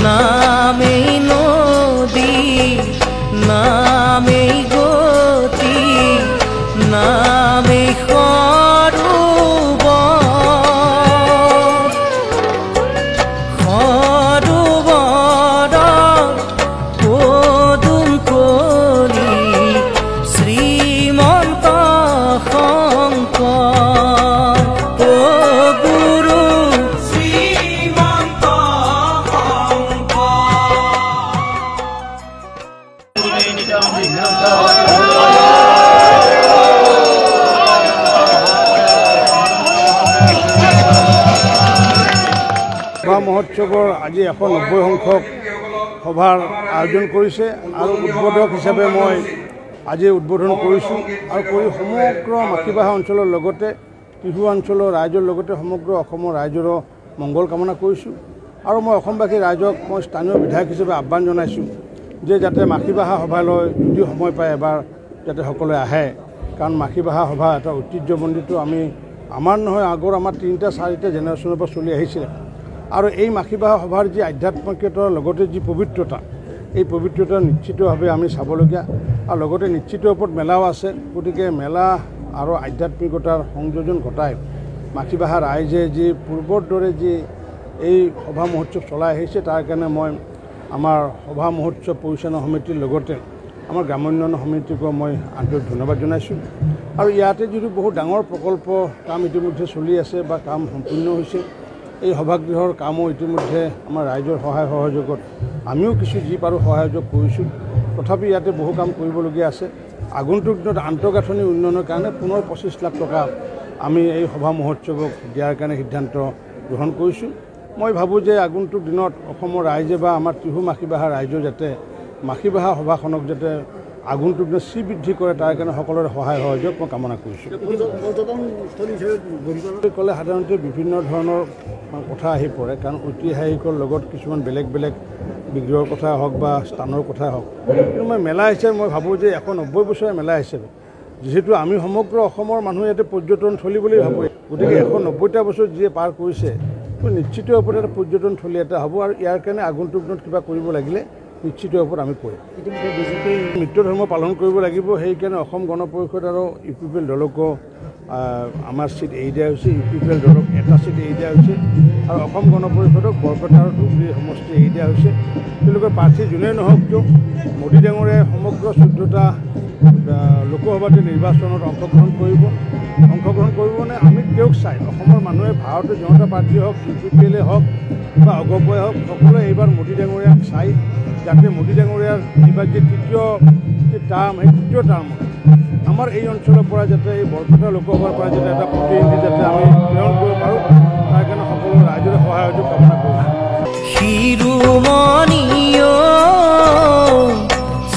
নামেই নদী নামেই গতি নামেই সভা মহোৎসৱৰ আজি 190 সংখ্যক সভাৰ আয়োজন কৰিছে আৰু উদ্বোধক হিচাপে মই আজি উদ্বোধন কৰিছোঁ আৰু কৰি সমগ্ৰ মাখিবাহা অঞ্চলৰ লগতে টিহু অঞ্চলৰ ৰাইজৰ লগতে সমগ্ৰ অসমৰ ৰাইজৰো মংগল কামনা কৰিছোঁ আৰু মই অসমবাসী ৰাইজক মই স্থানীয় বিধায়ক হিচাপে আহ্বান জনাইছোঁ যে যাতে মাখিবাহা সভালৈ যদি সময় পায় এবাৰ যাতে সকলোৱে আহে কাৰণ মাখিবাহা সভা এটা ঐতিহ্যমণ্ডিত আমি আমাৰ নহয় আগৰ আমাৰ 3টা 4টা জেনেৰেশ্যনৰ পৰা চলি আহিছিলে আৰু এই মাখিবাহা সভাৰ যি আধ্যাত্মিকতাৰ লগতে যি পবিত্ৰতা এই পবিত্ৰতা নিশ্চিতভাৱে আমি চাবলগীয়া আৰু লগতে নিশ্চিত ওপৰত মেলাও আছে গতিকে মেলা আৰু আধ্যাত্মিকতাৰ সংযোজন ঘটাই মাখিবাহা ৰাইজে যি পূৰ্বৰ দৰে যি এই সভা মহোৎসৱ চলাই আহিছে তাৰ কাৰণে মই আমাৰ সভা মহোৎসৱ পৰিচালনা সমিতিৰ লগতে আমাৰ গ্ৰামোন্নয়ন সমিতিকো মই আন্তৰিক ধন্যবাদ জনাইছোঁ আৰু ইয়াতে যিটো বহুত ডাঙৰ প্ৰকল্প কাম ইতিমধ্যে চলি আছে বা কাম সম্পূৰ্ণ হৈছে এই সভাগৃহৰ কামো ইতিমধ্যে আমাৰ ৰাইজৰ সহায় সহযোগত আমিও কিছু যি পাৰোঁ সহযোগ কৰিছোঁ তথাপি ইয়াতে বহু কাম কৰিবলগীয়া আছে আগন্তুক দিনত আন্তঃগাঁথনি উন্নয়নৰ কাৰণে পুনৰ 25 লাখ টকা আমি এই সভা মহোৎসৱক দিয়াৰ কাৰণে সিদ্ধান্ত গ্ৰহণ কৰিছোঁ মই ভাবোঁ যে আগন্তুক দিনত অসমৰ ৰাইজে বা আমাৰ টিহু মাখিবাহা ৰাইজে যাতে মাখিবাহা সভাখনক যাতে আগন্তুক দিনত শ্ৰীবৃদ্ধি কৰে তাৰ কাৰণে সকলোৰে সহায় সহযোগ মই কামনা কৰিছোঁ ক'লে সাধাৰণতে বিভিন্ন ধৰণৰ কথা আহি পৰে কাৰণ ঐতিহাসিকৰ লগত কিছুমান বেলেগ বেলেগ বিগ্ৰহৰ কথা হওক বা স্থানৰ কথাই হওক কিন্তু মই মেলা হিচাপে মই ভাবোঁ যে 190 বছৰীয়া মেলা হিচাপে যিহেতু আমি সমগ্ৰ অসমৰ মানুহ ইয়াতে পৰ্যটনথলী বুলি ভাবোঁ গতিকে 190টা বছৰ যিয়ে পাৰ কৰিছে নিশ্চিত ওপৰত এটা পৰ্যটনথলী এটা হ'ব আৰু ইয়াৰ কাৰণে আগন্তুক দিনত কিবা কৰিব লাগিলে নিশ্চিত ওপৰত আমি কৰিম ইতিমধ্যে বিজেপি নিত্য ধৰ্ম পালন কৰিব লাগিব সেইকাৰণে অসম গণ পৰিষদ আৰু UPPL দলকো আমাৰ চিট এৰি দিয়া হৈছে UPPL দলক এটা চিট এৰি দিয়া হৈছে আৰু অসম গণ পৰিষদক বৰপেটা আৰু ধুবুৰী সমষ্টি এৰি দিয়া হৈছে তেওঁলোকৰ প্ৰাৰ্থী যোনেই নহওক কিয় মোদী ডাঙৰীয়াই সমগ্ৰ 14টা লোকসভাতে নিৰ্বাচনত অংশগ্ৰহণ কৰিব নে আমি তেওঁক চাই অসমৰ মানুহে ভাৰতীয় জনতা পাৰ্টি হওক UPPL হওক বা অগপই হওক সকলোৱে এইবাৰ মোদী ডাঙৰীয়াক চাই যাতে মোদী ডাঙৰীয়াৰ এইবাৰ যে তৃতীয় টাৰ্ম সেই তৃতীয় টাৰ্মত আমাৰ এই অঞ্চলৰ পৰা যাতে এই বৰপেটা লোকসভাৰ পৰা যাতে এটা প্ৰতিনিধি যাতে আমি প্ৰেৰণ কৰিব পাৰোঁ তাৰ কাৰণে সকলো ৰাইজৰে সহায় সহযোগ কামনা কৰিছোঁ শিৰোমণিও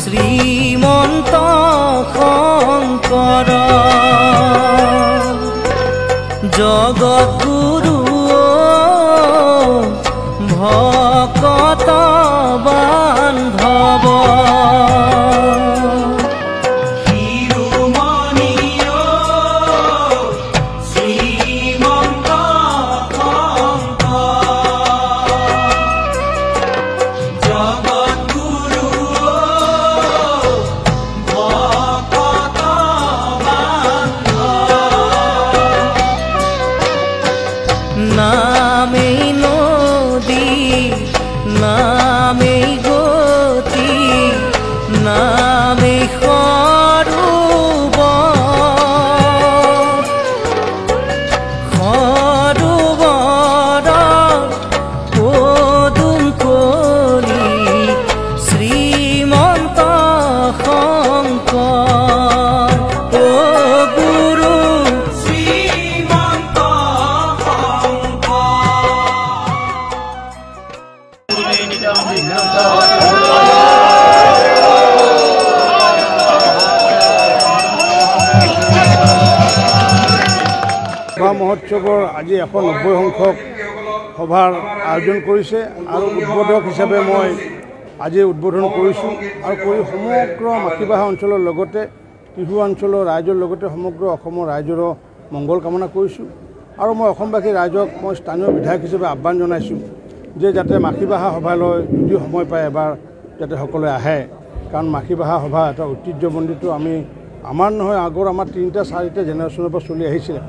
শ্ৰীমন্ত শংকৰ জগতগুৰু ভকত বান্ধৱ নামেই নদী নামেই গতি নামেই পদুম কলি শ্ৰীমন্ত শংকৰ ও গুৰু শ্ৰীমন্ত সভা মহোৎসৱৰ আজি 190 সংখ্যক সভাৰ আয়োজন কৰিছে আৰু উদ্বোধক হিচাপে মই আজি উদ্বোধন কৰিছোঁ আৰু কৰি সমগ্ৰ মাখিবাহা অঞ্চলৰ লগতে টিহু অঞ্চলৰ ৰাইজৰ লগতে সমগ্ৰ অসমৰ ৰাইজৰো মংগল কামনা কৰিছোঁ আৰু মই অসমবাসী ৰাইজক মই স্থানীয় বিধায়ক হিচাপে আহ্বান জনাইছোঁ যে যাতে মাখিবাহা সভালৈ যদি সময় পায় এবাৰ যাতে সকলোৱে আহে কাৰণ মাখিবাহা সভা এটা ঐতিহ্যমণ্ডিত আমি আমাৰ নহয় আগৰ আমাৰ 3টা 4টা জেনেৰেশ্যনৰ পৰা চলি আহিছিলে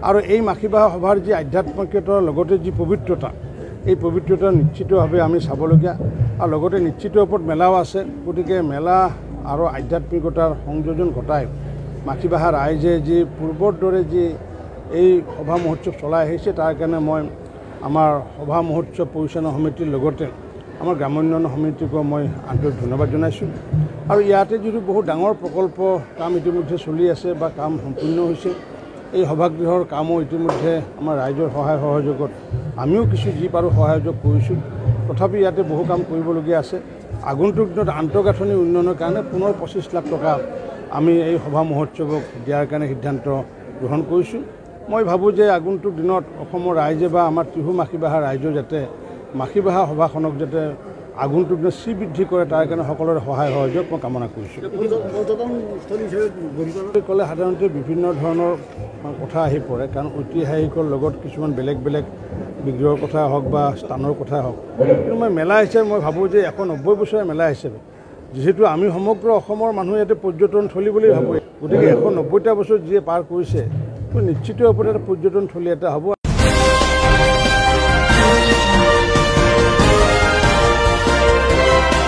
আৰু এই মাখিবাহা সভাৰ যি আধ্যাত্মিকতাৰ লগতে যি পবিত্ৰতা এই পবিত্ৰতা নিশ্চিতভাৱে আমি চাবলগীয়া আৰু লগতে নিশ্চিত ওপৰত মেলাও আছে গতিকে মেলা আৰু আধ্যাত্মিকতাৰ সংযোজন ঘটাই মাখিবাহা ৰাইজে যি পূৰ্বৰ দৰে যি এই সভা মহোৎসৱ চলাই আহিছে তাৰ কাৰণে মই আমাৰ সভা মহোৎসৱ পৰিচালনা সমিতিৰ লগতে আমাৰ গ্ৰামোন্নয়ন সমিতিকো মই আন্তৰিক ধন্যবাদ জনাইছোঁ আৰু ইয়াতে যিটো বহুত ডাঙৰ প্ৰকল্প কাম ইতিমধ্যে চলি আছে বা কাম সম্পূৰ্ণ হৈছে এই সভাগৃহৰ কামো ইতিমধ্যে আমাৰ ৰাইজৰ সহায় সহযোগত আমিও কিছু যি পাৰোঁ সহযোগ কৰিছোঁ তথাপি ইয়াতে বহু কাম কৰিবলগীয়া আছে আগন্তুক দিনত আন্তঃগাঁথনি উন্নয়নৰ কাৰণে পুনৰ 25 লাখ টকা আমি এই সভা মহোৎসৱক দিয়াৰ কাৰণে সিদ্ধান্ত গ্ৰহণ কৰিছোঁ মই ভাবোঁ যে আগন্তুক দিনত অসমৰ ৰাইজে বা আমাৰ ত্ৰিহু মাখিবাহা ৰাইজৰ যাতে মাখিবাহা সভাখনক যাতে আগন্তুক দিনত শ্ৰীবৃদ্ধি কৰে তাৰ কাৰণে সকলোৰে সহায় সহযোগ মই কামনা কৰিছোঁ ক'লে সাধাৰণতে বিভিন্ন ধৰণৰ কথা আহি পৰে কাৰণ ঐতিহাসিকৰ লগত কিছুমান বেলেগ বেলেগ বিগ্ৰহৰ কথা হওক বা স্থানৰ কথাই হওক কিন্তু মই মেলা হিচাপে মই ভাবোঁ যে 190 বছৰীয়া মেলা হিচাপে যিহেতু আমি সমগ্ৰ অসমৰ মানুহ ইয়াতে পৰ্যটনথলী বুলি ভাবোঁ গতিকে 190টা বছৰ যিয়ে পাৰ কৰিছে নিশ্চিত ওপৰত এটা পৰ্যটনথলী এটা হ'ব